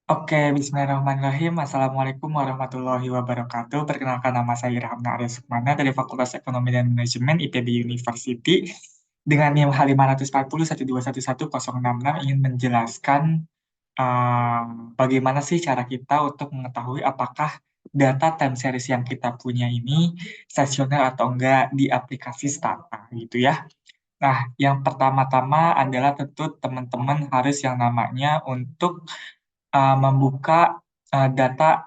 Oke, Bismillahirrahmanirrahim. Assalamualaikum warahmatullahi wabarakatuh. Perkenalkan nama saya Irhamna Arya Sukmana dari Fakultas Ekonomi dan Manajemen IPB University. Dengan NIM H540 1211066 ingin menjelaskan uh, bagaimana sih cara kita untuk mengetahui apakah data time series yang kita punya ini stasioner atau enggak di aplikasi Stata gitu ya. Nah, yang pertama-tama adalah tentu teman-teman harus yang namanya untuk membuka data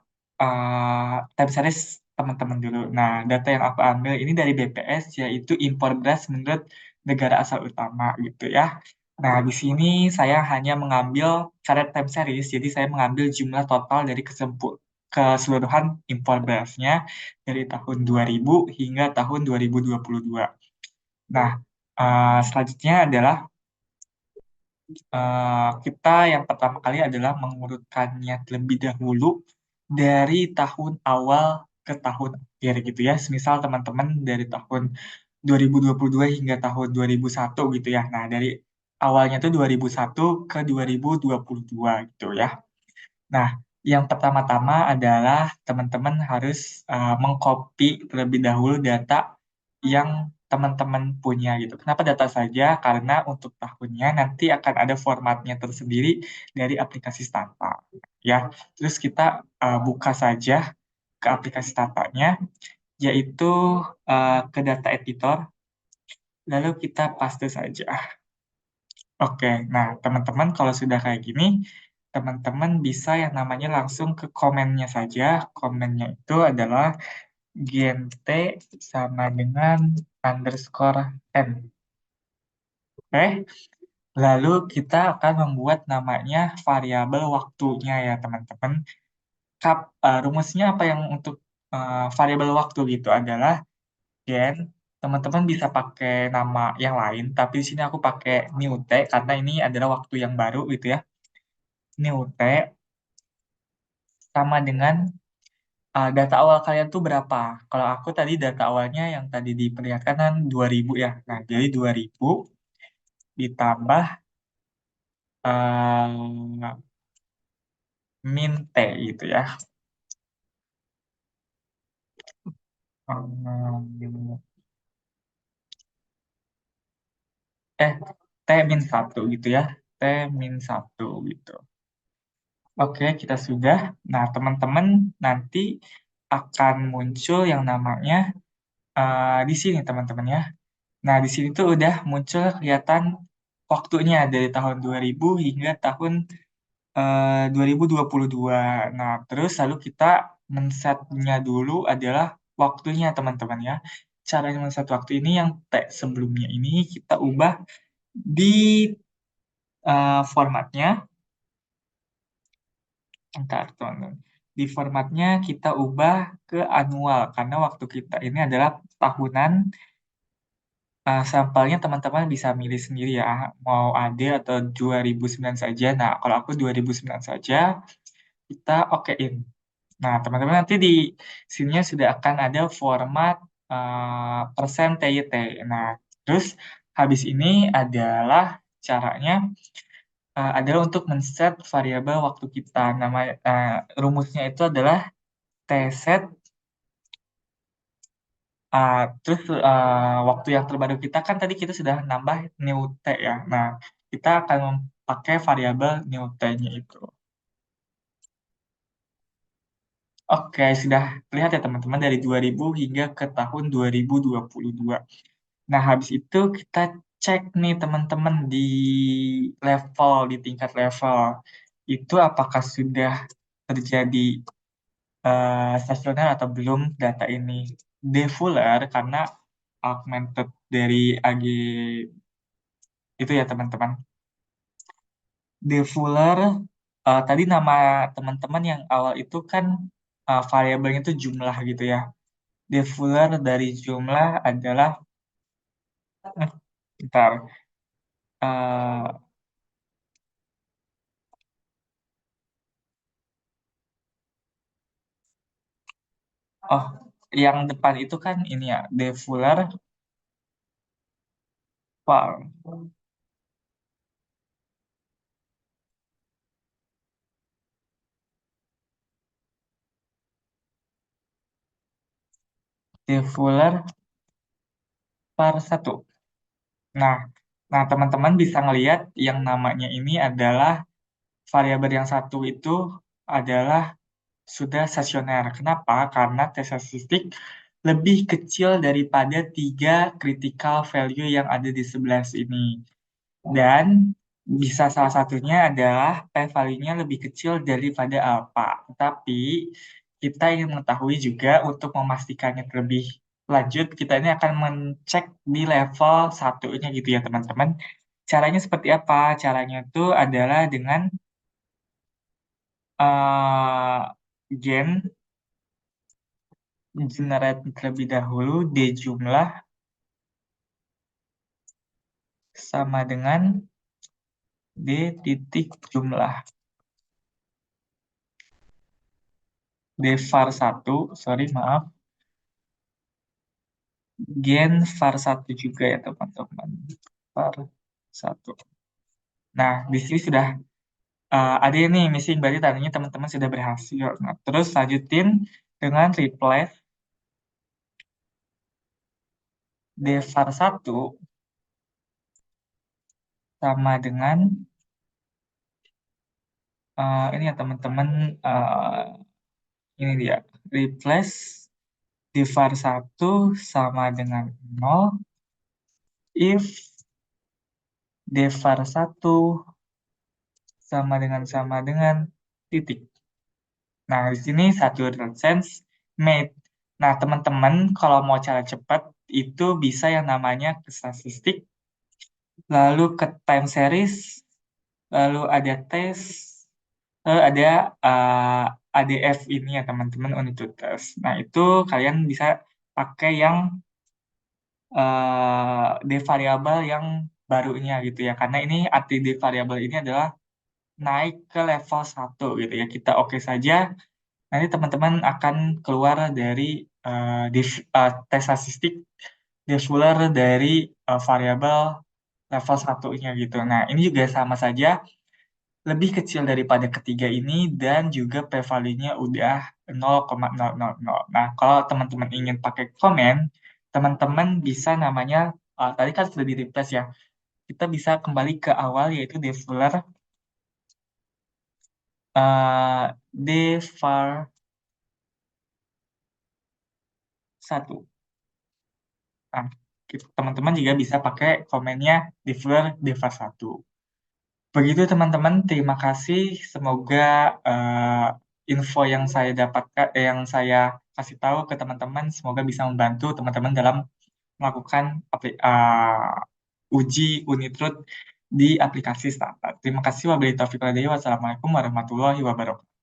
time series teman-teman dulu. Nah, data yang aku ambil ini dari BPS yaitu impor beras menurut negara asal utama gitu ya. Nah, di sini saya hanya mengambil karet time series, jadi saya mengambil jumlah total dari keseluruhan impor berasnya dari tahun 2000 hingga tahun 2022. Nah, selanjutnya adalah kita yang pertama kali adalah mengurutkannya terlebih dahulu dari tahun awal ke tahun akhir gitu ya. Misal teman-teman dari tahun 2022 hingga tahun 2001 gitu ya. Nah, dari awalnya tuh 2001 ke 2022 gitu ya. Nah, yang pertama-tama adalah teman-teman harus mengcopy terlebih dahulu data yang teman-teman punya gitu. Kenapa data saja? Karena untuk tahunnya nanti akan ada formatnya tersendiri dari aplikasi Stata. Ya, terus kita buka saja ke aplikasi Statanya, yaitu ke data editor, lalu kita paste saja. Oke, nah teman-teman kalau sudah kayak gini, teman-teman bisa yang namanya langsung ke komennya saja. Komennya itu adalah GNT sama dengan underscore N. Oke, lalu kita akan membuat namanya variabel waktunya ya teman-teman. Rumusnya apa yang untuk variabel waktu gitu adalah gen. Teman-teman bisa pakai nama yang lain, tapi di sini aku pakai new t karena ini adalah waktu yang baru gitu ya. New t sama dengan data awal kalian tuh berapa? Kalau aku tadi data awalnya yang tadi diperlihatkan kan 2000 ya. Nah, jadi 2000 ditambah min T gitu ya. Hmm, eh, T min 1 gitu ya. T min 1 gitu. Oke, kita sudah. Nah, teman-teman nanti akan muncul yang namanya di sini teman-teman ya. Nah, di sini tuh udah muncul kelihatan waktunya dari tahun 2000 hingga tahun 2022. Nah, terus lalu kita men-setnya dulu adalah waktunya teman-teman ya. Cara men-set waktu ini yang sebelumnya ini kita ubah di formatnya. Ntar, teman-teman. Di formatnya kita ubah ke annual karena waktu kita ini adalah tahunan. Sampelnya teman-teman bisa milih sendiri ya, mau AD atau 2009 saja. Nah, kalau aku 2009 saja, kita okein. Nah, teman-teman nanti di sininya sudah akan ada format persen TYT. Nah, terus habis ini adalah caranya adalah untuk men-set variabel waktu kita. Nama rumusnya itu adalah tset terus waktu yang terbaru kita kan tadi kita sudah nambah new t ya. Nah, kita akan pakai variabel new t-nya itu. Oke, sudah lihat ya teman-teman dari 2000 hingga ke tahun 2022. Nah, habis itu kita cek nih teman-teman di di tingkat level. Itu apakah sudah terjadi stasioner atau belum data ini. Defuller karena augmented dari AG itu ya teman-teman. Defuller tadi nama teman-teman yang awal itu kan variabelnya itu jumlah gitu ya. Defuller dari jumlah adalah bentar. eh, oh, yang depan itu kan ini ya, Defuller Farm. defuller var 1. Nah, nah teman-teman bisa ngelihat yang namanya ini adalah variabel yang satu itu adalah sudah stasioner. Kenapa? Karena tes statistik lebih kecil daripada tiga critical value yang ada di sebelah sini. Dan bisa salah satunya adalah p-value-nya lebih kecil daripada alpha. Tapi kita ingin mengetahui juga untuk memastikannya terlebih lanjut, kita ini akan mencek di level satunya gitu ya teman-teman. Caranya seperti apa? Caranya itu adalah dengan gen generate terlebih dahulu D jumlah sama dengan D titik jumlah. D var 1, sorry maaf, gen var 1 juga ya teman-teman. Var 1. Nah, di sini sudah ada nih missing, berarti tandanya teman-teman sudah berhasil. Nah, terus lanjutin dengan replace D var 1 sama dengan ini ya teman-teman, ini dia, replace D var 1 sama dengan 0 if D var 1 sama dengan titik. Nah, di sini satu sense made. Nah, teman-teman kalau mau cara cepat itu bisa yang namanya ke statistik, lalu ke time series, lalu ada tes, lalu ada ADF ini ya teman-teman, unit to test. Nah, itu kalian bisa pakai yang variabel yang barunya gitu ya. Karena ini arti variabel ini adalah naik ke level satu gitu ya. Kita oke saja, nanti teman-teman akan keluar dari tes statistik defuller dari variabel level satunya gitu. Nah, ini juga sama saja lebih kecil daripada ketiga ini dan juga p-value-nya udah 0,000. Nah, kalau teman-teman ingin pakai komen, teman-teman bisa namanya tadi kan sudah di-replace ya. Kita bisa kembali ke awal yaitu defuller devar 1. Nah, teman-teman juga bisa pakai komennya defuller devar 1. Begitu teman-teman, terima kasih. Semoga info yang saya dapatkan, yang saya kasih tahu ke teman-teman, semoga bisa membantu teman-teman dalam melakukan uji unit root di aplikasi startup. Terima kasih. Wabillahi taufiq wal hidayah. Wassalamualaikum warahmatullahi wabarakatuh.